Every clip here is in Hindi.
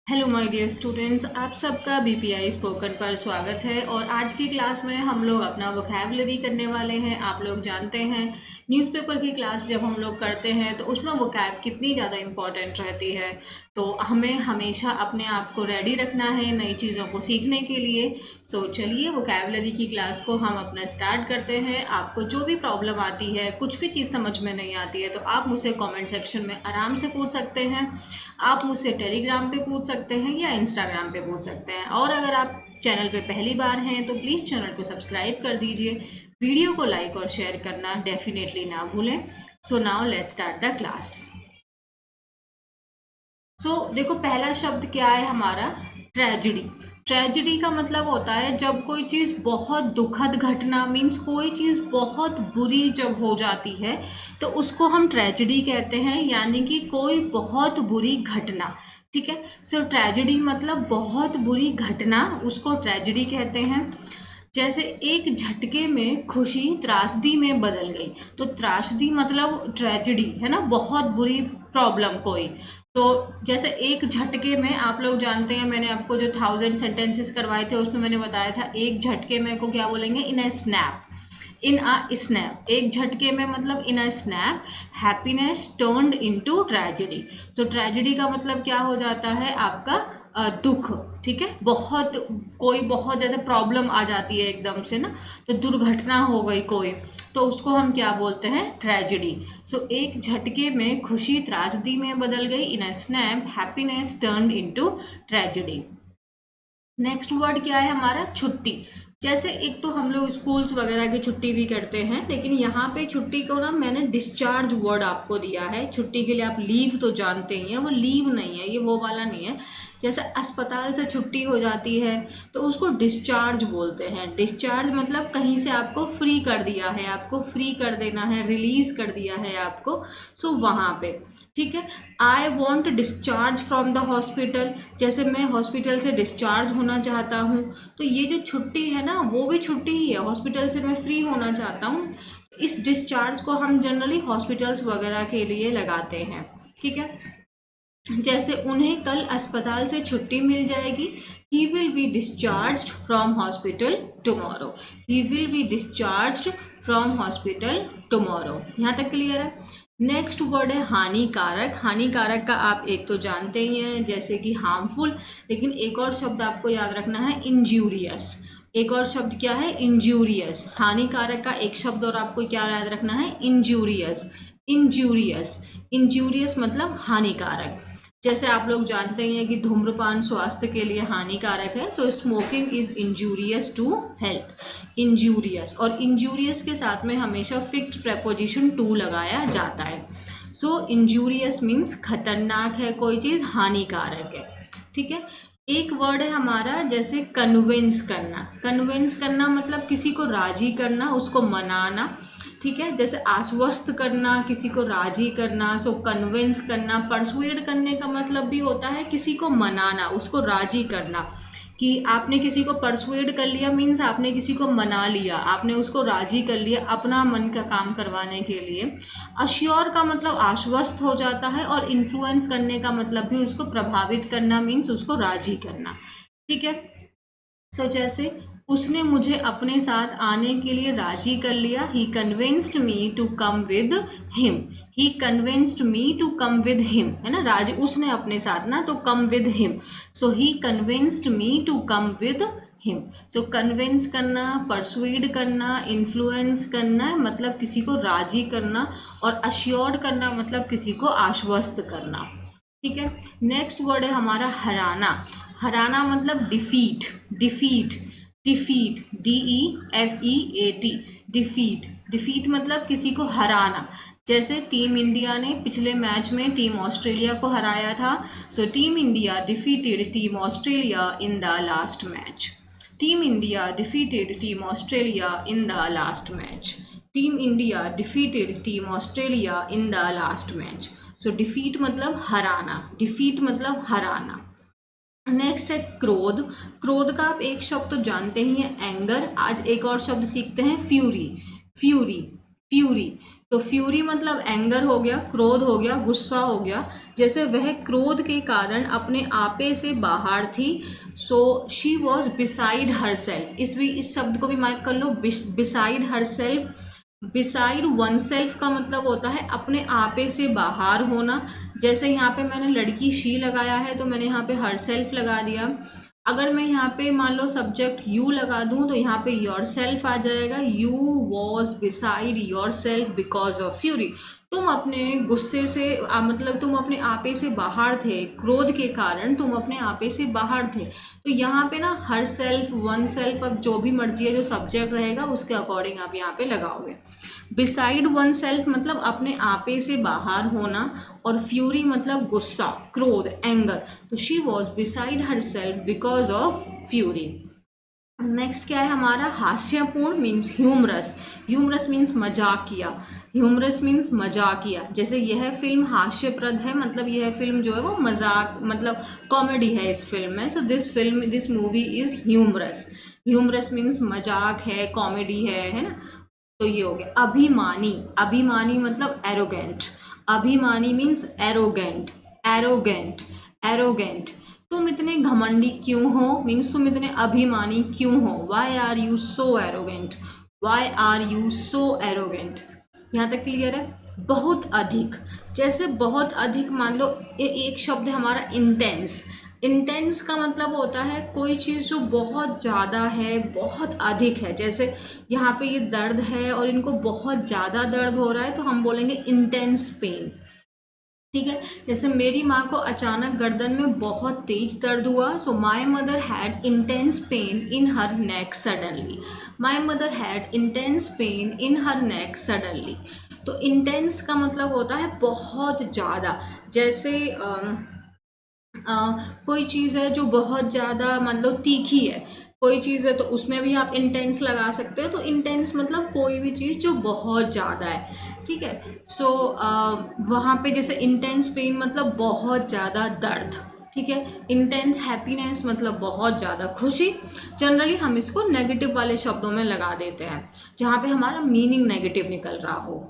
हेलो माय डियर स्टूडेंट्स, आप सबका बीपीआई स्पोकन पर स्वागत है। और आज की क्लास में हम लोग अपना वोकैबुलरी करने वाले हैं। आप लोग जानते हैं न्यूज़पेपर की क्लास जब हम लोग करते हैं तो उसमें वोकैब कितनी ज़्यादा इम्पॉर्टेंट रहती है। तो हमें हमेशा अपने आप को रेडी रखना है नई चीज़ों को सीखने के लिए। सो चलिए वोकैबुलरी की क्लास को हम अपना स्टार्ट करते हैं। आपको जो भी प्रॉब्लम आती है, कुछ भी चीज़ समझ में नहीं आती है, तो आप मुझसे कमेंट सेक्शन में आराम से पूछ सकते हैं। आप मुझसे टेलीग्राम पे पूछ सकते हैं या इंस्टाग्राम पे पूछ सकते हैं। और अगर आप चैनल पे पहली बार हैं तो प्लीज़ चैनल को सब्सक्राइब कर दीजिए। वीडियो को लाइक और शेयर करना डेफिनेटली ना भूलें। So now let's start the class. देखो, पहला शब्द क्या है हमारा? ट्रेजिडी। ट्रेजिडी का मतलब होता है जब कोई चीज़ बहुत दुखद घटना, मीन्स कोई चीज़ बहुत बुरी जब हो जाती है तो उसको हम ट्रेजिडी कहते हैं, यानी कि कोई बहुत बुरी घटना। ठीक है। ट्रेजिडी मतलब बहुत बुरी घटना, उसको ट्रेजिडी कहते हैं। जैसे एक झटके में खुशी त्रासदी में बदल गई, तो त्रासदी मतलब ट्रेजिडी है ना, बहुत बुरी प्रॉब्लम कोई। तो जैसे एक झटके में, आप लोग जानते हैं, मैंने आपको जो 1000 सेंटेंसेस करवाए थे उसमें मैंने बताया था एक झटके में को क्या बोलेंगे? इन a snap. In a snap, एक झटके में मतलब in a snap happiness turned into tragedy. Tragedy का मतलब क्या हो जाता है? आपका दुख। ठीक है। कोई बहुत ज़्यादा प्रॉब्लम आ जाती है एकदम से ना, तो दुर्घटना हो गई कोई, तो उसको हम क्या बोलते हैं? ट्रेजेडी। एक झटके में खुशी त्रासदी में बदल गई। In a snap happiness turned into tragedy. Next word क्या है हमारा? छुट्टी। जैसे एक तो हम लोग स्कूल्स वगैरह की छुट्टी भी करते हैं, लेकिन यहाँ पे छुट्टी को ना मैंने डिस्चार्ज वर्ड आपको दिया है। छुट्टी के लिए आप लीव तो जानते ही हैं, वो लीव नहीं है, ये वो वाला नहीं है। जैसे अस्पताल से छुट्टी हो जाती है तो उसको डिस्चार्ज बोलते हैं। डिस्चार्ज मतलब कहीं से आपको फ्री कर दिया है, आपको फ्री कर देना है, रिलीज कर दिया है आपको। वहाँ पे ठीक है। I want discharge from the hospital, जैसे मैं हॉस्पिटल से डिस्चार्ज होना चाहता हूँ, तो ये जो छुट्टी है ना वो भी छुट्टी ही है। हॉस्पिटल से मैं फ्री होना चाहता हूँ, इस डिस्चार्ज को हम जनरली हॉस्पिटल्स वगैरह के लिए लगाते हैं। ठीक है। जैसे उन्हें कल अस्पताल से छुट्टी मिल जाएगी। He will be discharged from hospital tomorrow. He will be discharged from hospital tomorrow. यहाँ तक क्लियर है? नेक्स्ट वर्ड है हानिकारक। हानिकारक का आप एक तो जानते ही हैं, जैसे कि हार्मफुल, लेकिन एक और शब्द आपको याद रखना है, इंजूरियस। एक और शब्द क्या है? इंजूरियस। हानिकारक का एक शब्द और आपको क्या याद रखना है? इंजूरियस। इंजूरियस। इंजूरियस मतलब हानिकारक। जैसे आप लोग जानते ही हैं कि धूम्रपान स्वास्थ्य के लिए हानिकारक है। Smoking is injurious to health. Injurious, और इंजूरियस के साथ में हमेशा फिक्स्ड प्रेपोजिशन टू लगाया जाता है। इंजूरियस मीन्स खतरनाक है कोई चीज़, हानिकारक है। ठीक है। एक वर्ड है हमारा जैसे कन्विंस करना। कन्विंस करना मतलब किसी को राजी करना, उसको मनाना। ठीक है। जैसे आश्वस्त करना, किसी को राजी करना। कन्विंस करना। परसुएड करने का मतलब भी होता है किसी को मनाना, उसको राजी करना। कि आपने किसी को परसुएड कर लिया, मीन्स आपने किसी को मना लिया, आपने उसको राजी कर लिया अपना मन का काम करवाने के लिए। अश्योर का मतलब आश्वस्त हो जाता है, और इन्फ्लुएंस करने का मतलब भी उसको प्रभावित करना, मीन्स उसको राजी करना। ठीक है। जैसे उसने मुझे अपने साथ आने के लिए राजी कर लिया। He convinced me to come with him. He convinced me to come with him, है ना, राजी उसने अपने साथ ना, तो come with him. He convinced me to come with him. Convince करना, परसुइड करना, इन्फ्लुएंस करना मतलब किसी को राजी करना, और अश्योर्ड करना मतलब किसी को आश्वस्त करना। ठीक है। नेक्स्ट वर्ड है हमारा हराना। हराना मतलब defeat. Defeat. Defeat, DEFEAT, defeat. Defeat मतलब किसी को हराना। जैसे टीम इंडिया ने पिछले मैच में टीम ऑस्ट्रेलिया को हराया था। Team India defeated team Australia in the last match. Team India defeated team Australia in the last match. Team India defeated team Australia in the last match. Defeat मतलब हराना। डिफीट मतलब हराना। नेक्स्ट है क्रोध। क्रोध का आप एक शब्द तो जानते ही हैं, एंगर। आज एक और शब्द सीखते हैं, फ्यूरी। फ्यूरी। फ्यूरी। तो फ्यूरी मतलब एंगर हो गया, क्रोध हो गया, गुस्सा हो गया। जैसे वह क्रोध के कारण अपने आपे से बाहर थी, so she was beside herself. इस शब्द को भी मार्क कर लो, beside herself. Beside oneself का मतलब होता है अपने आपे से बाहर होना। जैसे यहाँ पे मैंने लड़की शी लगाया है तो मैंने यहाँ पे हर सेल्फ लगा दिया। अगर मैं यहाँ पे मान लो सब्जेक्ट यू लगा दूँ तो यहाँ पे योर सेल्फ आ जाएगा। You was beside your self because of fury. तुम अपने गुस्से से मतलब तुम अपने आपे से बाहर थे, क्रोध के कारण तुम अपने आपे से बाहर थे। तो यहाँ पे ना हर सेल्फ, वन सेल्फ, अब जो भी मर्जी है जो सब्जेक्ट रहेगा उसके अकॉर्डिंग आप यहाँ पे लगाओगे। बिसाइड वन सेल्फ मतलब अपने आपे से बाहर होना, और फ्यूरी मतलब गुस्सा, क्रोध, एंगर। तो she was beside her self because of fury. Next क्या है हमारा, हास्यपूर्ण मीन्स ह्यूमरस। ह्यूमरस मीन्स मजाकिया। ह्यूमरस मीन्स मजाकिया। जैसे यह फिल्म हास्यप्रद है, मतलब यह फिल्म जो है वो मजाक मतलब कॉमेडी है इस फिल्म में। So this movie is humorous. Humorous means मजाक है, कॉमेडी है ना। तो ये हो गया। अभिमानी, अभिमानी मतलब एरोगेंट। अभिमानी मीन्स एरोगेंट, एरोगेंट, एरोगेंट। तुम इतने घमंडी क्यों हो मीन्स तुम इतने अभिमानी क्यों हो। Why are you so arrogant, why are you so arrogant. यहाँ तक क्लियर है। बहुत अधिक, जैसे बहुत अधिक मान लो एक शब्द है हमारा इंटेंस। इंटेंस का मतलब होता है कोई चीज़ जो बहुत ज़्यादा है, बहुत अधिक है। जैसे यहाँ पे ये दर्द है और इनको बहुत ज़्यादा दर्द हो रहा है तो हम बोलेंगे इंटेंस पेन। ठीक है। जैसे मेरी माँ को अचानक गर्दन में बहुत तेज दर्द हुआ। So my mother had intense pain in her neck suddenly. My mother had intense pain in her neck suddenly. तो इंटेंस का मतलब होता है बहुत ज़्यादा। जैसे कोई चीज़ है जो बहुत ज़्यादा मतलब तीखी है, कोई चीज़ है तो उसमें भी आप इंटेंस लगा सकते हो। तो इंटेंस मतलब कोई भी चीज़ जो बहुत ज़्यादा है। ठीक है। सो वहाँ पे जैसे इंटेंस पेन मतलब बहुत ज़्यादा दर्द। ठीक है। इंटेंस हैप्पीनेस मतलब बहुत ज़्यादा खुशी। जनरली हम इसको नेगेटिव वाले शब्दों में लगा देते हैं जहाँ पे हमारा मीनिंग नेगेटिव निकल रहा हो।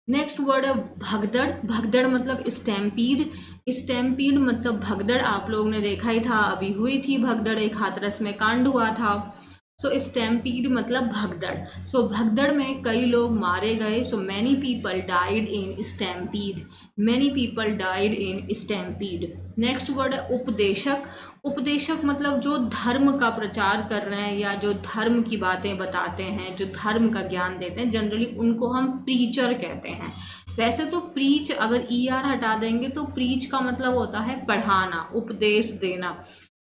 नेक्स्ट वर्ड है भगदड़। भगदड़ मतलब स्टैम्पीड। स्टैम्पीड मतलब भगदड़ आप लोगों ने देखा ही था, अभी हुई थी भगदड़, एक हाथरस में कांड हुआ था। सो स्टैम्पीड मतलब भगदड़। सो भगदड़ में कई लोग मारे गए। So many people died in stampede. Many people died in stampede. Next word है उपदेशक। उपदेशक मतलब जो धर्म का प्रचार कर रहे हैं या जो धर्म की बातें बताते हैं, जो धर्म का ज्ञान देते हैं, जनरली उनको हम प्रीचर कहते हैं। वैसे तो प्रीच अगर ER हटा देंगे तो प्रीच का मतलब होता है पढ़ाना, उपदेश देना,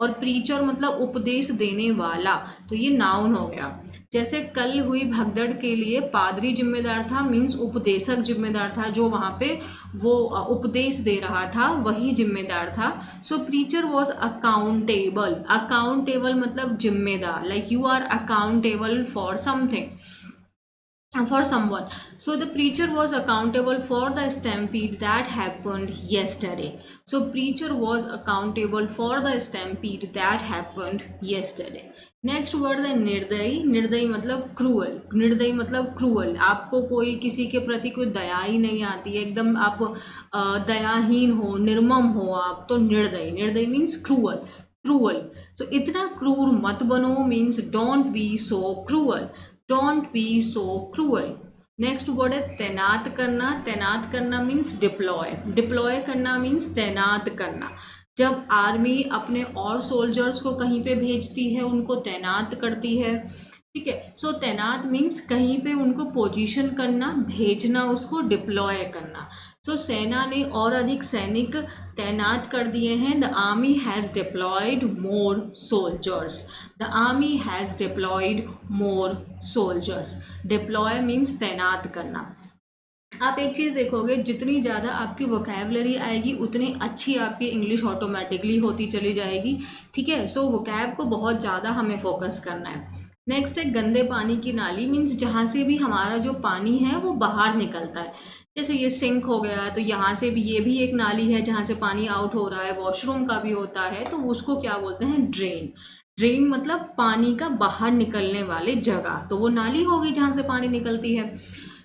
और प्रीचर मतलब उपदेश देने वाला। तो ये नाउन हो गया। जैसे कल हुई भगदड़ के लिए पादरी जिम्मेदार था, मीन्स उपदेशक जिम्मेदार था, जो वहाँ पे वो उपदेश दे रहा था वही जिम्मेदार था। So preacher was accountable. Accountable मतलब जिम्मेदार, like you are accountable for something, for someone. So the preacher was accountable for the stampede that happened yesterday. So preacher was accountable for the stampede that happened yesterday. Next word है निर्दयी। निर्दयी मतलब क्रूअल। निर्दयी मतलब क्रूअल, आपको कोई किसी के प्रति कोई दया ही नहीं आती है, एकदम आप दयाहीन हो, निर्मम हो आप, तो निर्दयी। निर्दयी मीन्स क्रूअल, क्रूअल। तो इतना क्रूर मत बनो means don't be so cruel, don't be so cruel. Next word है तैनात करना। तैनात करना मीन्स डिप्लॉय। डिप्लॉय करना मीन्स तैनात करना। जब आर्मी अपने और सोल्जर्स को कहीं पे भेजती है, उनको तैनात करती है। ठीक है। सो तैनात मीन्स कहीं पे उनको पोजीशन करना, भेजना, उसको डिप्लॉय करना। सो सेना ने और अधिक सैनिक तैनात कर दिए हैं। The army has deployed more soldiers. The army has deployed more soldiers. Deploy means तैनात करना। आप एक चीज़ देखोगे, जितनी ज़्यादा आपकी वोकैबलरी आएगी उतनी अच्छी आपकी इंग्लिश ऑटोमेटिकली होती चली जाएगी। ठीक है। सो वोकैब को बहुत ज़्यादा हमें फोकस करना है। नेक्स्ट है गंदे पानी की नाली। मीन्स जहाँ से भी हमारा जो पानी है वो बाहर निकलता है। जैसे ये सिंक हो गया तो यहाँ से भी, ये भी एक नाली है जहाँ से पानी आउट हो रहा है। वॉशरूम का भी होता है, तो उसको क्या बोलते हैं, ड्रेन। ड्रेन मतलब पानी का बाहर निकलने वाली जगह, तो वो नाली होगी जहाँ से पानी निकलती है।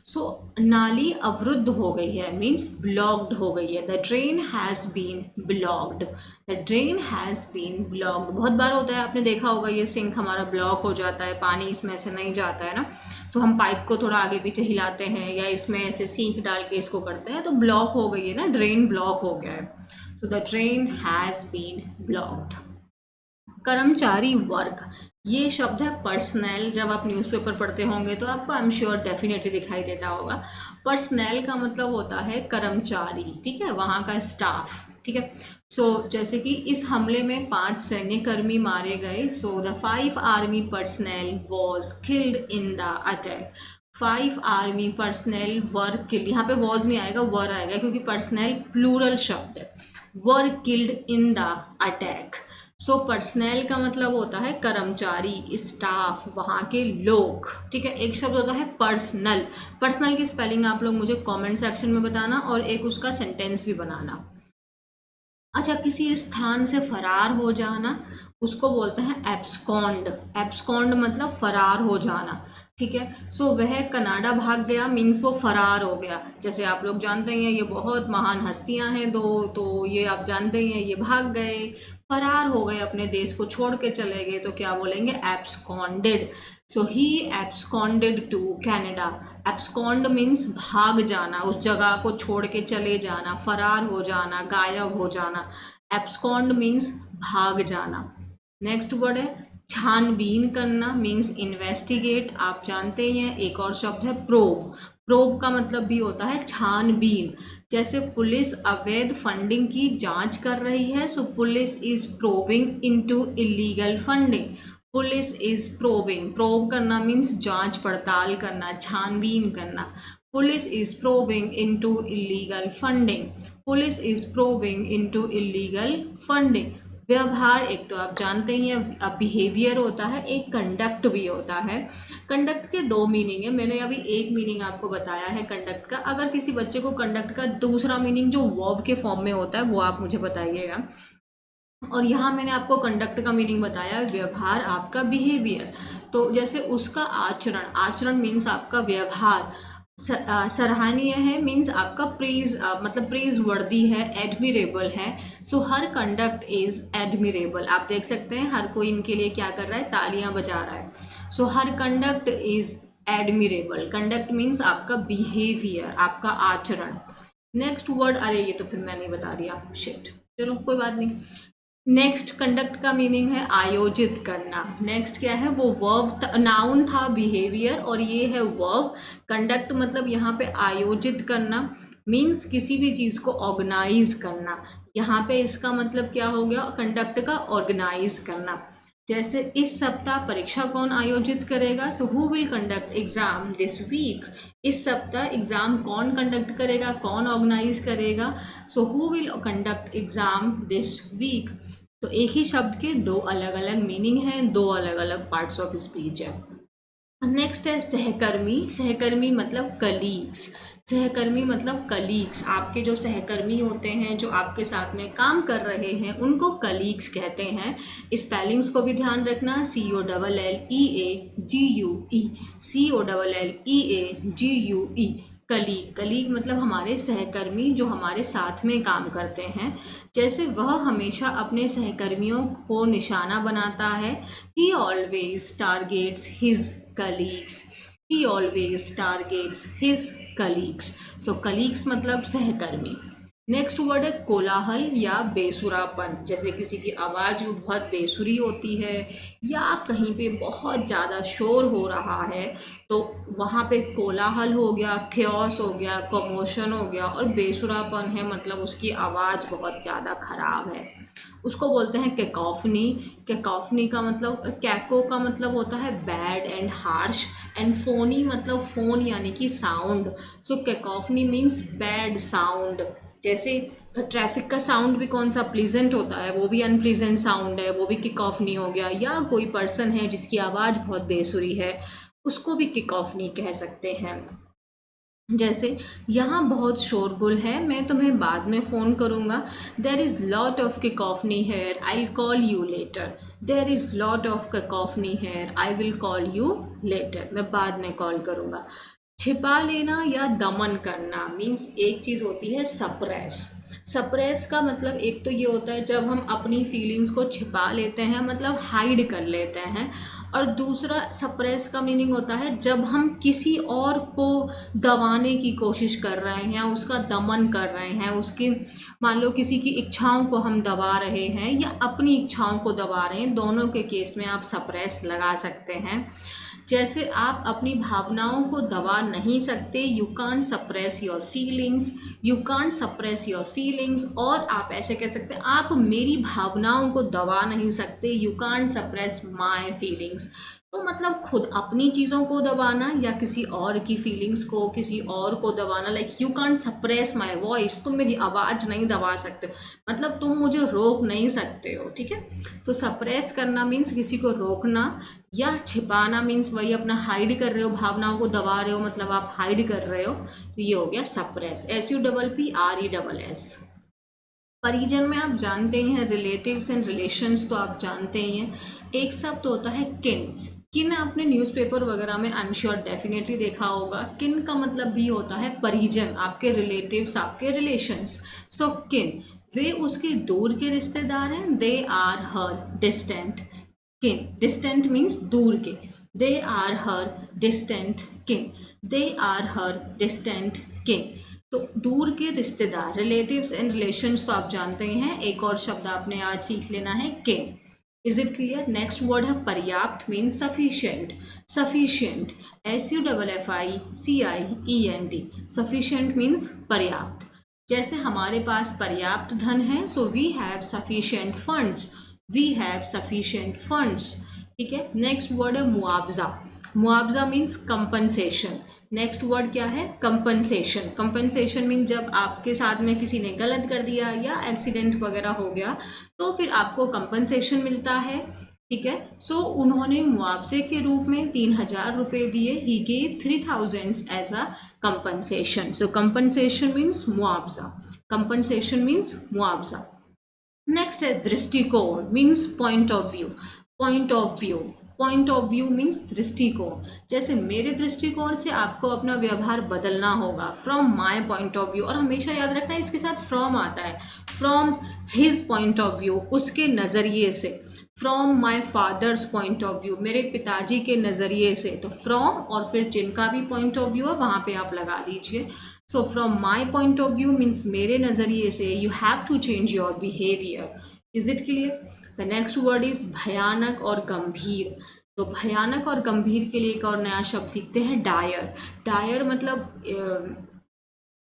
सो नाली अवरुद्ध हो गई है मीन्स ब्लॉक्ड हो गई है। The drain has been blocked, the drain has been blocked. बहुत बार होता है, आपने देखा होगा ये सिंक हमारा ब्लॉक हो जाता है, पानी इसमें से नहीं जाता है ना, सो हम पाइप को थोड़ा आगे पीछे हिलाते हैं या इसमें ऐसे सींक डाल के इसको करते हैं, तो ब्लॉक हो गई है ना, ड्रेन ब्लॉक हो गया है। So the drain has been blocked. कर्मचारी वर्ग, ये शब्द है पर्सनल। जब आप न्यूज़पेपर पढ़ते होंगे तो आपको आई एम श्योर डेफिनेटली दिखाई देता होगा। पर्सनल का मतलब होता है कर्मचारी, ठीक है, वहाँ का स्टाफ, ठीक है। सो जैसे कि इस हमले में 5 सैन्यकर्मी मारे गए। So the 5 army personnel was killed in the attack. 5 army personnel were killed, यहाँ पे वॉज नहीं आएगा, वर आएगा, क्योंकि पर्सनल प्लूरल शब्द है। Were killed in the attack. So personal का मतलब होता है कर्मचारी, स्टाफ, वहाँ के लोग, ठीक है। एक शब्द होता है पर्सनल। पर्सनल की स्पेलिंग आप लोग मुझे कमेंट सेक्शन में बताना और एक उसका सेंटेंस भी बनाना। अच्छा, किसी स्थान से फरार हो जाना उसको बोलते हैं एब्सकॉन्ड। एब्सकॉन्ड मतलब फरार हो जाना, ठीक है। सो वह कनाडा भाग गया मीन्स वो फरार हो गया। जैसे आप लोग जानते हैं ये बहुत महान हस्तियां हैं दो, तो ये आप जानते ही हैं, ये भाग गए, फरार हो गए, अपने देश को छोड़ के चले गए, तो क्या बोलेंगे, absconded. So he absconded to Canada. Abscond means भाग जाना, उस जगह को छोड़ के चले जाना, फरार हो जाना, गायब हो जाना। एब्सकॉन्ड मीन्स भाग जाना। नेक्स्ट वर्ड है छानबीन करना मीन्स इन्वेस्टिगेट। आप जानते ही हैं। एक और शब्द है प्रोब। प्रोब का मतलब भी होता है छानबीन। जैसे पुलिस अवैध फंडिंग की जांच कर रही है, so police is probing into illegal funding. Police is probing, probe करना मीन्स जांच पड़ताल करना, छानबीन करना। Police is probing into illegal funding. Police is probing into illegal funding. व्यवहार, एक तो आप जानते ही हैं बिहेवियर होता है, एक कंडक्ट भी होता है। कंडक्ट के 2 मीनिंग है, मैंने अभी एक मीनिंग आपको बताया है कंडक्ट का। अगर किसी बच्चे को कंडक्ट का दूसरा मीनिंग जो वर्ब के फॉर्म में होता है वो आप मुझे बताइएगा। और यहाँ मैंने आपको कंडक्ट का मीनिंग बताया व्यवहार, आपका बिहेवियर। तो जैसे उसका आचरण, आचरण मीन्स आपका व्यवहार। सराहनीय है मीन्स आपका प्रेज, मतलब प्रेज वर्दी है, एडमिरेबल है। So her conduct is admirable. आप देख सकते हैं हर कोई इनके लिए क्या कर रहा है, तालियां बजा रहा है। So her conduct is admirable. Conduct means आपका बिहेवियर, आपका आचरण। नेक्स्ट वर्ड, अरे ये तो फिर मैं नहीं बता रही, आप शिट, चलो कोई बात नहीं। नेक्स्ट कंडक्ट का मीनिंग है आयोजित करना। नेक्स्ट क्या है, वो वर्ब, नाउन था बिहेवियर और ये है वर्ब। कंडक्ट मतलब यहाँ पे आयोजित करना मीन्स किसी भी चीज़ को ऑर्गेनाइज करना। यहाँ पे इसका मतलब क्या हो गया, कंडक्ट का ऑर्गेनाइज करना। जैसे इस सप्ताह परीक्षा कौन आयोजित करेगा, so who will conduct exam this week. इस सप्ताह एग्जाम कौन कंडक्ट करेगा, कौन ऑर्गेनाइज करेगा, so who will conduct exam this week. तो एक ही शब्द के 2 अलग अलग मीनिंग हैं, 2 अलग अलग पार्ट्स ऑफ स्पीच है। नेक्स्ट है सहकर्मी। सहकर्मी मतलब कलीग्स। सहकर्मी मतलब कलीग्स, आपके जो सहकर्मी होते हैं जो आपके साथ में काम कर रहे हैं उनको कलीग्स कहते हैं। स्पेलिंग्स को भी ध्यान रखना, COLLEAGUE, COLLEAGUE, कलीग। कलीग मतलब हमारे सहकर्मी जो हमारे साथ में काम करते हैं। जैसे वह हमेशा अपने सहकर्मियों को निशाना बनाता है। He always targets his colleagues. He always targets his colleagues. So colleagues मतलब सहकर्मी। नेक्स्ट वर्ड है कोलाहल या बेसुरापन। जैसे किसी की आवाज़ बहुत बेसुरी होती है या कहीं पे बहुत ज़्यादा शोर हो रहा है तो वहाँ पे कोलाहल हो गया, क्योस हो गया, कमोशन हो गया, और बेसुरापन है मतलब उसकी आवाज़ बहुत ज़्यादा ख़राब है, उसको बोलते हैं कैकोफनी। कैकोफनी का मतलब, कैको का मतलब होता है bad and harsh, and Fani मतलब फोन यानी कि साउंड। सो कैकोफनी मीन्स बैड साउंड। जैसे ट्रैफिक का साउंड भी कौन सा प्लीजेंट होता है, वो भी अनप्लीजेंट साउंड है, वो भी कैकोफनी हो गया। या कोई पर्सन है जिसकी आवाज़ बहुत बेसुरी है उसको भी कैकोफनी कह सकते हैं। जैसे यहाँ बहुत शोरगुल है, मैं तुम्हें बाद में फ़ोन करूँगा। There is lot of cacophony here, I will call you later. There is lot of cacophony here, I will call you later, मैं बाद में कॉल करूँगा। छिपा लेना या दमन करना मीन्स एक चीज़ होती है सप्रेस। सप्रेस का मतलब एक तो ये होता है जब हम अपनी फीलिंग्स को छिपा लेते हैं, मतलब हाइड कर लेते हैं, और दूसरा सप्रेस का मीनिंग होता है जब हम किसी और को दबाने की कोशिश कर रहे हैं, उसका दमन कर रहे हैं, उसकी मान लो किसी की इच्छाओं को हम दबा रहे हैं या अपनी इच्छाओं को दबा रहे हैं, दोनों के केस में आप सप्रेस लगा सकते हैं। जैसे आप अपनी भावनाओं को दबा नहीं सकते, you can't suppress your feelings, you can't suppress your feelings, और आप ऐसे कह सकते हैं आप मेरी भावनाओं को दबा नहीं सकते, you can't suppress my feelings. तो मतलब खुद अपनी चीज़ों को दबाना या किसी और की फीलिंग्स को, किसी और को दबाना, like you can't suppress my voice, तुम मेरी आवाज़ नहीं दबा सकते, मतलब तुम मुझे रोक नहीं सकते हो, ठीक है। तो सप्रेस करना मीन्स किसी को रोकना, या छिपाना मीन्स वही अपना हाइड कर रहे हो, भावनाओं को दबा रहे हो, मतलब आप हाइड कर रहे हो, तो ये हो गया सप्रेस, SUPPRESS। परिजन में आप जानते ही हैं रिलेटिव्स एंड रिलेशंस, तो आप जानते ही हैं। एक शब्द होता है किन। किन आपने न्यूज़पेपर वगैरह में आई एम श्योर डेफिनेटली देखा होगा। किन का मतलब भी होता है परिजन, आपके रिलेटिव्स, आपके रिलेशंस। सो किन, वे उसके दूर के रिश्तेदार हैं, दे आर हर डिस्टेंट किन। डिस्टेंट मीन्स दूर के, दे आर हर डिस्टेंट किन, दे आर हर डिस्टेंट किन। तो दूर के रिश्तेदार, रिलेटिव्स एंड रिलेशंस, तो आप जानते ही हैं। एक और शब्द आपने आज सीख लेना है किन। Is it clear? Next word है पर्याप्त means sufficient. Sufficient SUFFICIENT, sufficient means पर्याप्त। जैसे हमारे पास पर्याप्त धन है, so we have sufficient funds, we have sufficient funds, ठीक है। नेक्स्ट वर्ड है मुआवजा। मुआवजा मीन्स कंपनसेशन। नेक्स्ट वर्ड क्या है? कंपनसेशन। कंपनसेशन मीन जब आपके साथ में किसी ने गलत कर दिया या एक्सीडेंट वगैरह हो गया तो फिर आपको कंपनसेशन मिलता है, ठीक है। सो उन्होंने मुआवजे के रूप में 3000 रुपये दिए, he gave 3000 as a compensation. So compensation means मुआवजा, कंपनसेशन मीन्स मुआवजा। नेक्स्ट है दृष्टिकोण means point of view. Point of view, point of view means दृष्टिकोण। जैसे मेरे दृष्टिकोण से आपको अपना व्यवहार बदलना होगा, from my point of view, और हमेशा याद रखना इसके साथ फ्रॉम आता है, from his point of view, उसके नज़रिए से। From my father's point of view, मेरे पिताजी के नज़रिए से, तो फ्रॉम और फिर जिनका भी पॉइंट ऑफ व्यू है वहाँ पे आप लगा दीजिए। So from my point of view means मेरे नज़रिए से, you have to change your behaviour. Is it clear? The next word is भयानक और गंभीर। तो भयानक और गंभीर के लिए एक और नया शब्द सीखते हैं, डायर। डायर मतलब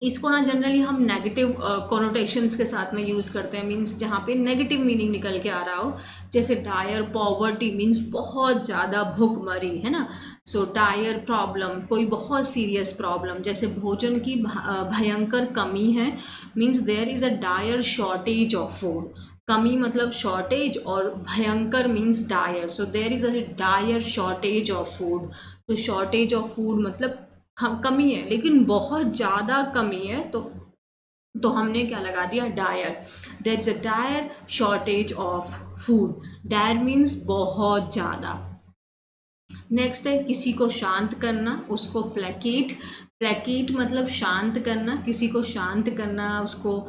इसको ना जनरली हम नेगेटिव कोनोटेशंस के साथ में यूज़ करते हैं, मीन्स जहाँ पे नेगेटिव मीनिंग निकल के आ रहा हो। जैसे डायर पॉवर्टी मीन्स बहुत ज़्यादा भूखमरी, है ना। सो डायर प्रॉब्लम, कोई बहुत सीरियस प्रॉब्लम। जैसे भोजन की भयंकर कमी है, means there is a dire shortage of food. कमी मतलब शॉर्टेज, और भयंकर means dire, so there is a dire shortage of food. तो शॉर्टेज ऑफ फूड मतलब कमी है, लेकिन बहुत ज़्यादा कमी है, तो हमने क्या लगा दिया? Dire. There is a dire shortage of food. Dire means बहुत ज़्यादा। नेक्स्ट है किसी को शांत करना, उसको प्लेकेट। प्लेकेट मतलब शांत करना, किसी को शांत करना, उसको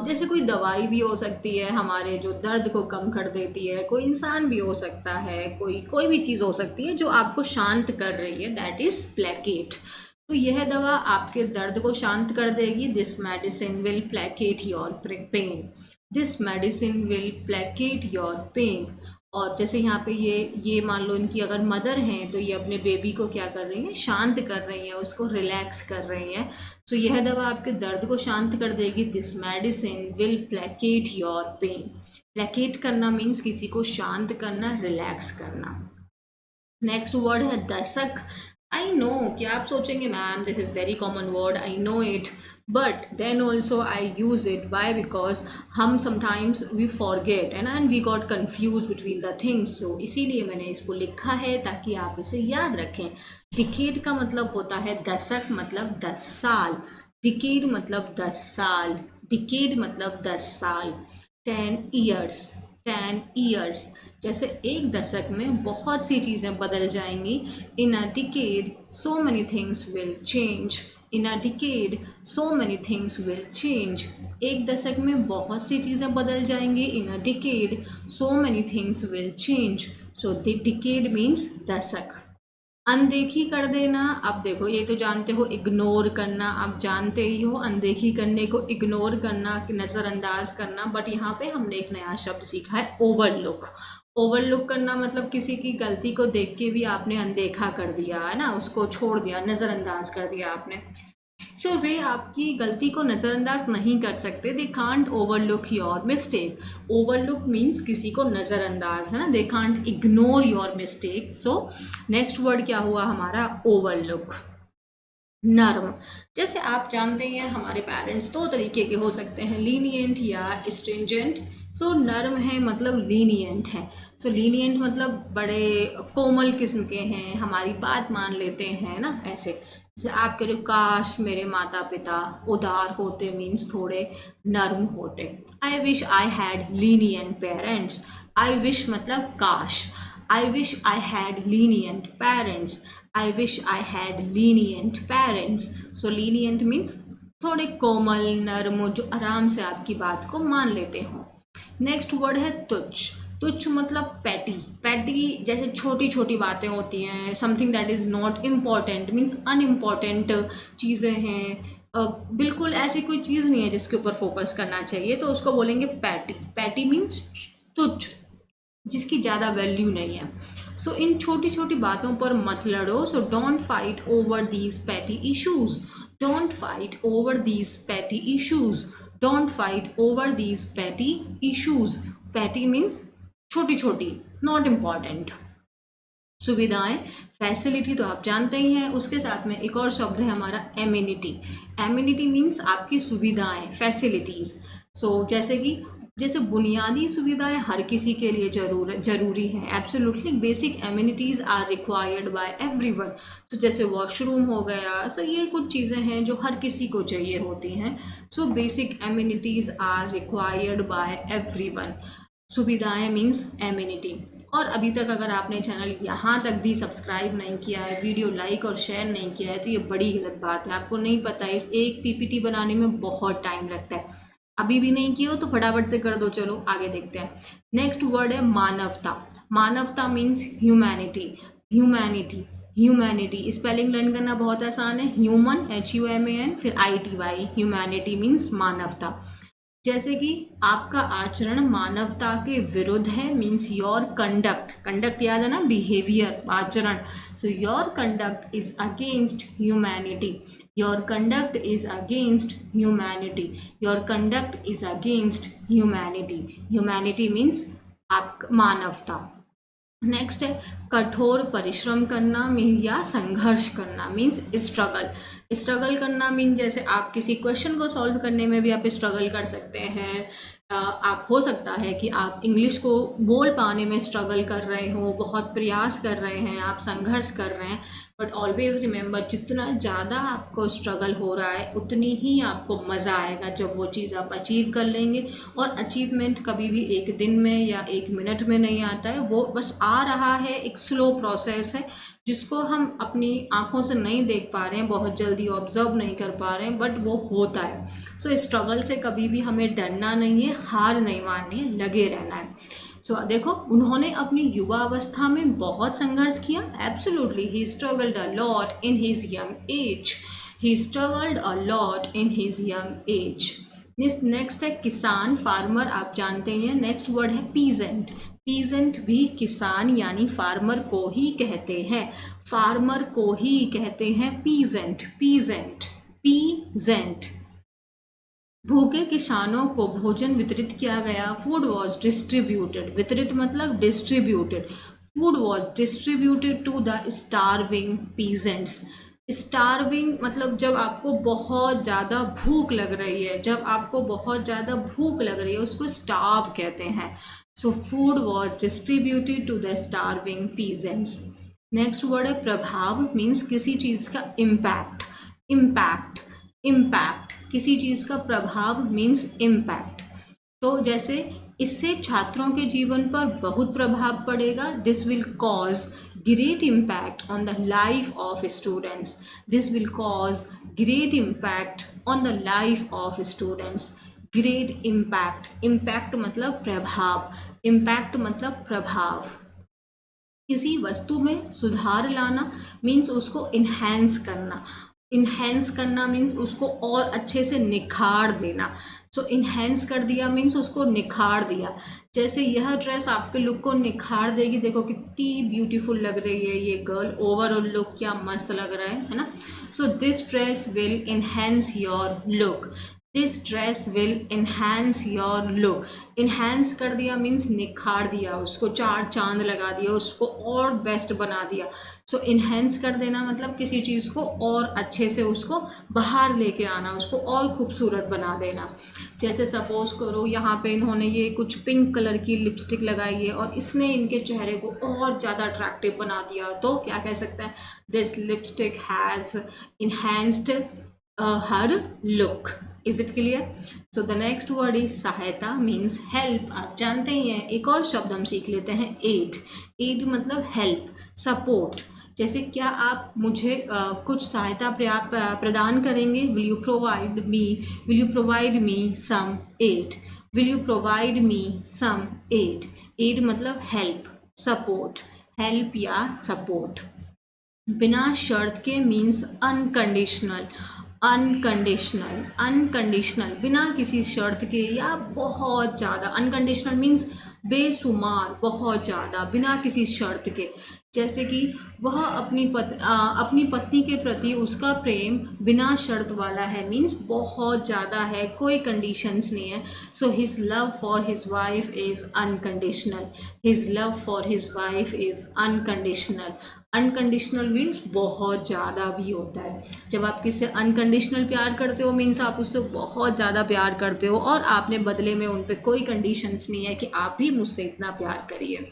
जैसे कोई दवाई भी हो सकती है हमारे जो दर्द को कम कर देती है, कोई इंसान भी हो सकता है, कोई भी चीज़ हो सकती है जो आपको शांत कर रही है, दैट इज़ प्लेकेट। तो यह दवा आपके दर्द को शांत कर देगी, this medicine will placate your pain, this medicine will placate your pain. और जैसे यहाँ पे ये मान लो इनकी अगर मदर हैं तो ये अपने बेबी को क्या कर रही हैं? शांत कर रही हैं, उसको रिलैक्स कर रही हैं। तो यह दवा आपके दर्द को शांत कर देगी, this medicine will placate your pain. Placate करना मीन्स किसी को शांत करना, रिलैक्स करना। नेक्स्ट वर्ड है दशक। आई नो कि आप सोचेंगे ma'am this is very common word, I know it, but then also I use it, why? Because हम समटाइम्स वी फॉरगेट है ना, and we got confuse between the things. So इसीलिए मैंने इसको लिखा है ताकि आप इसे याद रखें। डिकेड का मतलब होता है दशक, मतलब 10 साल। डिकेड मतलब 10 साल, डिकेड मतलब 10 साल। 10 ईयर्स, 10 ईयर्स, जैसे एक दशक में बहुत सी चीज़ें बदल जाएंगी। In a decade so many things will change. In a decade so many things will change. एक दशक में बहुत सी चीज़ें बदल जाएंगी। In a decade so many things will change. So the decade means दशक। अनदेखी कर देना, अब देखो ये तो जानते हो इग्नोर करना, आप जानते ही हो अनदेखी करने को इग्नोर करना, नज़रअंदाज करना, बट यहाँ पे हमने एक नया शब्द सीखा है ओवरलुक। ओवरलुक करना मतलब किसी की गलती को देख के भी आपने अनदेखा कर दिया है ना, उसको छोड़ दिया, नज़रअंदाज कर दिया आपने। सो वे आपकी गलती को नज़रअंदाज नहीं कर सकते। They can't overlook your mistake. Overlook means किसी को नज़रअंदाज, है ना। They can't ignore your mistake. So next word क्या हुआ हमारा, ओवरलुक। नर्म, जैसे आप जानते हैं हमारे पेरेंट्स दो तरीके के हो सकते हैं, लीनियंट या स्ट्रिंजेंट। सो नर्म है मतलब लीनियंट है। सो लीनियंट मतलब बड़े कोमल किस्म के हैं, हमारी बात मान लेते हैं ना, ऐसे। जैसे आप कह रहे हो काश मेरे माता पिता उदार होते, मीन्स थोड़े नर्म होते। I wish I had lenient parents. I wish मतलब काश। I wish I had lenient parents. I wish I had lenient parents. So lenient means थोड़े कोमल, नर्म, जो आराम से आपकी बात को मान लेते हो। नेक्स्ट वर्ड है तुच्छ। तुच्छ मतलब पैटी। पैटी जैसे छोटी छोटी बातें होती हैं, something that is not important, means unimportant चीज़ें हैं, बिल्कुल ऐसी कोई चीज़ नहीं है जिसके ऊपर फोकस करना चाहिए, तो उसको बोलेंगे पैटी। पैटी मीन्स तुच्छ, जिसकी ज़्यादा वैल्यू नहीं है। सो इन छोटी छोटी बातों पर मत लड़ो। So don't fight over these petty issues. Don't fight over these petty issues. Don't fight over these petty issues. Petty means छोटी छोटी, नॉट इम्पॉर्टेंट। सुविधाएं, फैसिलिटी तो आप जानते ही हैं, उसके साथ में एक और शब्द है हमारा एमिनिटी। एमिनिटी मीन्स आपकी सुविधाएं, फैसिलिटीज़। सो जैसे बुनियादी सुविधाएं हर किसी के लिए जरूरी है। Absolutely basic amenities are required by everyone. तो जैसे वॉशरूम हो गया, सो ये कुछ चीज़ें हैं जो हर किसी को चाहिए होती हैं। So basic amenities are required by everyone. सुविधाएं मीन्स एमिनिटी। और अभी तक अगर आपने चैनल यहाँ तक भी सब्सक्राइब नहीं किया है, वीडियो लाइक और शेयर नहीं किया है, तो ये बड़ी गलत बात है। आपको नहीं पता है इस एक पीपीटी बनाने में बहुत टाइम लगता है। अभी भी नहीं किया हो तो फटाफट से कर दो। चलो आगे देखते हैं। नेक्स्ट वर्ड है मानवता। मानवता means humanity. Humanity, humanity spelling learn करना बहुत आसान है। ह्यूमन HUMAN फिर ITY। ह्यूमैनिटी मीन्स मानवता। जैसे कि आपका आचरण मानवता के विरुद्ध है, मीन्स योर कंडक्ट, कंडक्ट याद है ना, बिहेवियर, आचरण। So your conduct is against humanity. Your conduct is against humanity. Your conduct is against humanity. Humanity means आप मानवता। नेक्स्ट है कठोर परिश्रम करना या संघर्ष करना, मीन्स स्ट्रगल। स्ट्रगल करना मीन जैसे आप किसी क्वेश्चन को सॉल्व करने में भी आप स्ट्रगल कर सकते हैं। आप हो सकता है कि आप इंग्लिश को बोल पाने में स्ट्रगल कर रहे हो, बहुत प्रयास कर रहे हैं, आप संघर्ष कर रहे हैं, बट ऑलवेज रिमेंबर जितना ज़्यादा आपको स्ट्रगल हो रहा है उतनी ही आपको मज़ा आएगा जब वो चीज़ आप अचीव कर लेंगे। और अचीवमेंट कभी भी एक दिन में या एक मिनट में नहीं आता है, वो बस आ रहा है, एक स्लो प्रोसेस है जिसको हम अपनी आंखों से नहीं देख पा रहे हैं, बहुत जल्दी ऑब्जर्व नहीं कर पा रहे हैं, बट वो होता है। सो स्ट्रगल से कभी भी हमें डरना नहीं है, हार नहीं माननी है, लगे रहना है। सो देखो उन्होंने अपनी युवा अवस्था में बहुत संघर्ष किया। Absolutely he struggled a lot in his young age. He struggled a lot in his young age. Next है किसान, फार्मर आप जानते हैं। नेक्स्ट वर्ड है पीजेंट। पीजेंट भी किसान यानी फार्मर को ही कहते हैं। फार्मर को ही कहते हैं पीजेंट। Peasant, peasant. भूखे किसानों को भोजन वितरित किया गया। Food was distributed. वितरित मतलब distributed. Food was distributed to the starving peasants. Starving मतलब जब आपको बहुत ज़्यादा भूख लग रही है, जब आपको बहुत ज़्यादा भूख लग रही है उसको स्टार्व कहते हैं। So food was distributed to the starving peasants. Next word है प्रभाव, मीन्स किसी चीज़ का इम्पैक्ट। इम्पैक्ट, इम्पैक्ट किसी चीज़ का प्रभाव मीन्स इम्पैक्ट। तो जैसे इससे छात्रों के जीवन पर बहुत प्रभाव पड़ेगा। This will cause great impact on the life of students. This will cause great impact on the life of students. Great impact, impact मतलब प्रभाव, इम्पैक्ट मतलब प्रभाव। किसी वस्तु में सुधार लाना मीन्स उसको इन्हेंस करना। इन्हेंस करना मीन्स उसको और अच्छे से निखार देना। सो इन्हेंस कर दिया मीन्स उसको निखार दिया। जैसे यह ड्रेस आपके लुक को निखार देगी। देखो कितनी ब्यूटीफुल लग रही है ये गर्ल, ओवरऑल लुक क्या मस्त लग रहा है ना। So this dress will enhance your look. This dress will enhance your look. Enhance कर दिया मीन्स निखार दिया, उसको चार चांद लगा दिया, उसको और बेस्ट बना दिया। सो इन्हेंस कर देना मतलब किसी चीज़ को और अच्छे से उसको बाहर लेके आना, उसको और खूबसूरत बना देना। जैसे सपोज करो यहाँ पे इन्होंने ये कुछ पिंक कलर की लिपस्टिक लगाई है और इसने इनके चेहरे को और ज़्यादा अट्रैक्टिव बना दिया, तो क्या कह सकते हैं, this lipstick has enhanced her look. Is it clear? So the next word is सहायता मीन्स हेल्प। आप जानते ही हैं। एक और शब्द हम सीख लेते हैं, एड। एड मतलब हेल्प, सपोर्ट। जैसे क्या आप मुझे कुछ सहायता प्रदान करेंगे? Will you provide me, will you provide me some aid, will you provide me some aid. Aid मतलब हेल्प, सपोर्ट, हेल्प या सपोर्ट। बिना शर्त के मीन्स अनकंडीशनल। अनकंडीशनल, अनकंडीशनल बिना किसी शर्त के या बहुत ज़्यादा। अनकंडीशनल मीन्स बेशुमार, बहुत ज़्यादा, बिना किसी शर्त के। जैसे कि वह अपनी पत्नी के प्रति उसका प्रेम बिना शर्त वाला है मीन्स बहुत ज़्यादा है, कोई कंडीशंस नहीं है। So his love for his wife is unconditional. His love for his wife is unconditional. Unconditional means बहुत ज़्यादा भी होता है। जब आप किसी से अनकंडीशनल प्यार करते हो मीन्स आप उससे बहुत ज़्यादा प्यार करते हो और आपने बदले में उन पर कोई कंडीशंस नहीं है कि आप भी मुझसे इतना प्यार करिए।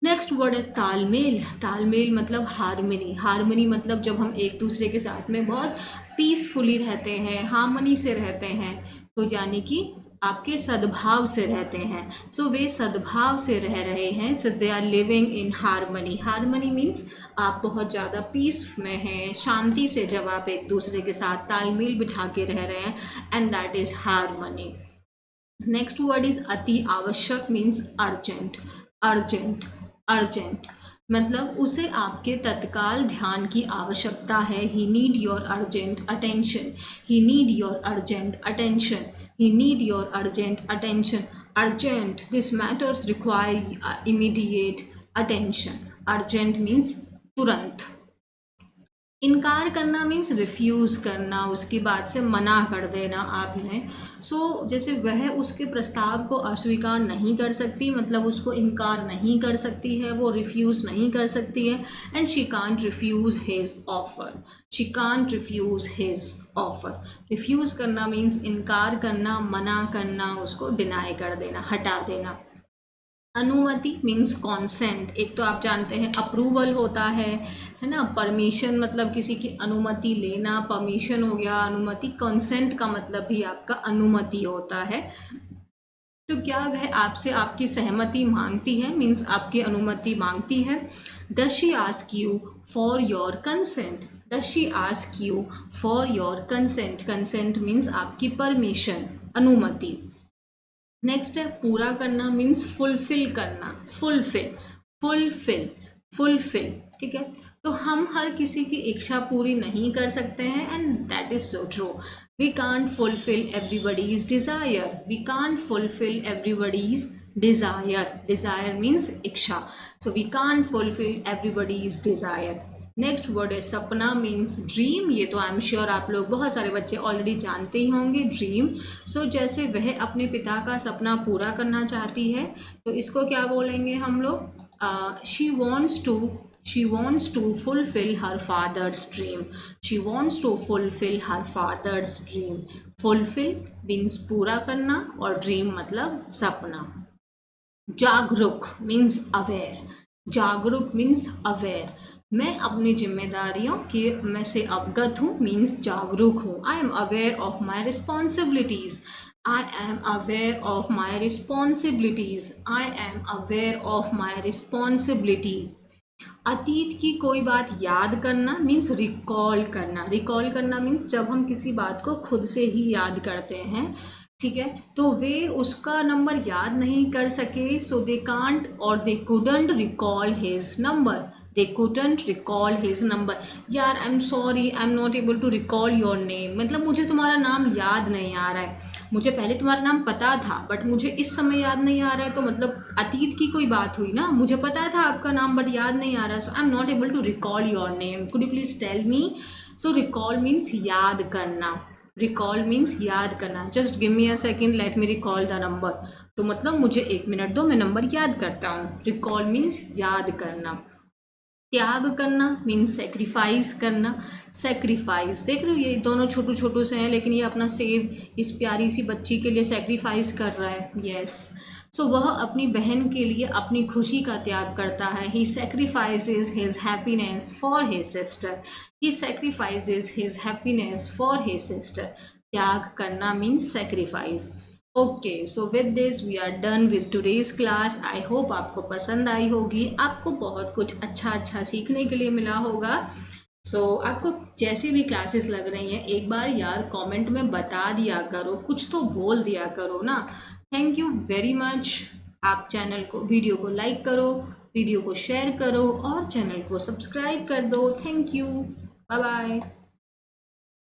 नेक्स्ट वर्ड है तालमेल। तालमेल मतलब हारमनी। हारमनी मतलब जब हम एक दूसरे के साथ में बहुत पीसफुली रहते हैं, हार्मनी से रहते हैं, तो यानी कि आपके सद्भाव से रहते हैं। सो वे सद्भाव से रह रहे हैं। So they are living in harmony. Harmony means आप बहुत ज़्यादा पीस में हैं, शांति से जब आप एक दूसरे के साथ तालमेल बिठा के रह रहे हैं, and that is harmony. Next word is अति आवश्यक मीन्स अर्जेंट। अर्जेंट, अर्जेंट मतलब उसे आपके तत्काल ध्यान की आवश्यकता है। He need your urgent attention. He need your urgent attention. He need your urgent attention. Urgent, this matters require immediate attention. Urgent means तुरंत। इनकार करना मीन्स रिफ्यूज़ करना, उसकी बात से मना कर देना आपने। सो जैसे वह उसके प्रस्ताव को अस्वीकार नहीं कर सकती, मतलब उसको इनकार नहीं कर सकती है, वो रिफ्यूज़ नहीं कर सकती है। And she can't refuse his offer. She can't refuse his offer. Refuse करना मीन्स इनकार करना, मना करना, उसको डिनाई कर देना, हटा देना। अनुमति मीन्स कॉन्सेंट। एक तो आप जानते हैं अप्रूवल होता है ना। परमिशन मतलब किसी की अनुमति लेना, परमिशन हो गया अनुमति। कॉन्सेंट का मतलब भी आपका अनुमति होता है। तो क्या वह आपसे आपकी सहमति मांगती है मीन्स आपकी अनुमति मांगती है। Does she ask you for your consent. Does she ask you for your consent. Consent means आपकी परमिशन, अनुमति। नेक्स्ट है पूरा करना मीन्स फुलफिल करना। फुलफिल, फुलफिल, फुलफिल, ठीक है। तो हम हर किसी की इच्छा पूरी नहीं कर सकते हैं, and that is so true. We can't fulfil everybody's desire. We can't fulfil everybody's desire. Desire means इच्छा। So we can't fulfil everybody's desire. Next word है सपना मीन्स ड्रीम। ये तो आई एम श्योर आप लोग बहुत सारे बच्चे ऑलरेडी जानते ही होंगे, ड्रीम। सो जैसे वह अपने पिता का सपना पूरा करना चाहती है, तो इसको क्या बोलेंगे हम लोग? She wants to fulfil her father's dream. She wants to fulfil her father's dream. Fulfil means पूरा करना और ड्रीम मतलब सपना। जागरूक मीन्स अवेयर। जागरूक मीन्स अवेयर। मैं अपनी जिम्मेदारियों के मैं से अवगत हूँ मीन्स जागरूक हूँ। I am aware of my responsibilities. I am aware of my responsibilities. I am aware of my responsibility. अतीत की कोई बात याद करना मीन्स रिकॉल करना। रिकॉल करना मीन्स जब हम किसी बात को खुद से ही याद करते हैं, ठीक है, तो वे उसका नंबर याद नहीं कर सके, सो दे कांट और they couldn't recall his number. They couldn't recall his number. यार I am sorry, I am not able to recall your name, मतलब मुझे तुम्हारा नाम याद नहीं आ रहा है। मुझे पहले तुम्हारा नाम पता था बट मुझे इस समय याद नहीं आ रहा है, तो मतलब अतीत की कोई बात हुई ना। मुझे पता था आपका नाम बट याद नहीं आ रहा, so I am not able to recall your name, could you please tell me. So recall means याद करना। रिकॉल मीन्स याद करना। Just give me a second, let me recall the number. तो मतलब मुझे 1 मिनट दो, मैं नंबर याद करता हूँ। रिकॉल मीन्स याद करना। त्याग करना मीन्स सेक्रीफाइस करना। सेक्रीफाइस देख रहे हो, ये दोनों छोटू छोटू से हैं लेकिन ये अपना सेब इस प्यारी सी बच्ची के लिए सेक्रीफाइस कर रहा है। यस, सो वह अपनी बहन के लिए अपनी खुशी का त्याग करता है। He sacrifices his happiness for his sister. He sacrifices his happiness for his sister. त्याग करना means sacrifice. Okay, so with this we are done with today's class. I hope आपको पसंद आई होगी, आपको बहुत कुछ अच्छा अच्छा सीखने के लिए मिला होगा। आपको जैसे भी क्लासेस लग रही हैं एक बार यार कमेंट में बता दिया करो, कुछ तो बोल दिया करो ना। Thank you very much. आप चैनल को, वीडियो को लाइक करो, वीडियो को शेयर करो और चैनल को सब्सक्राइब कर दो। Thank you, bye bye.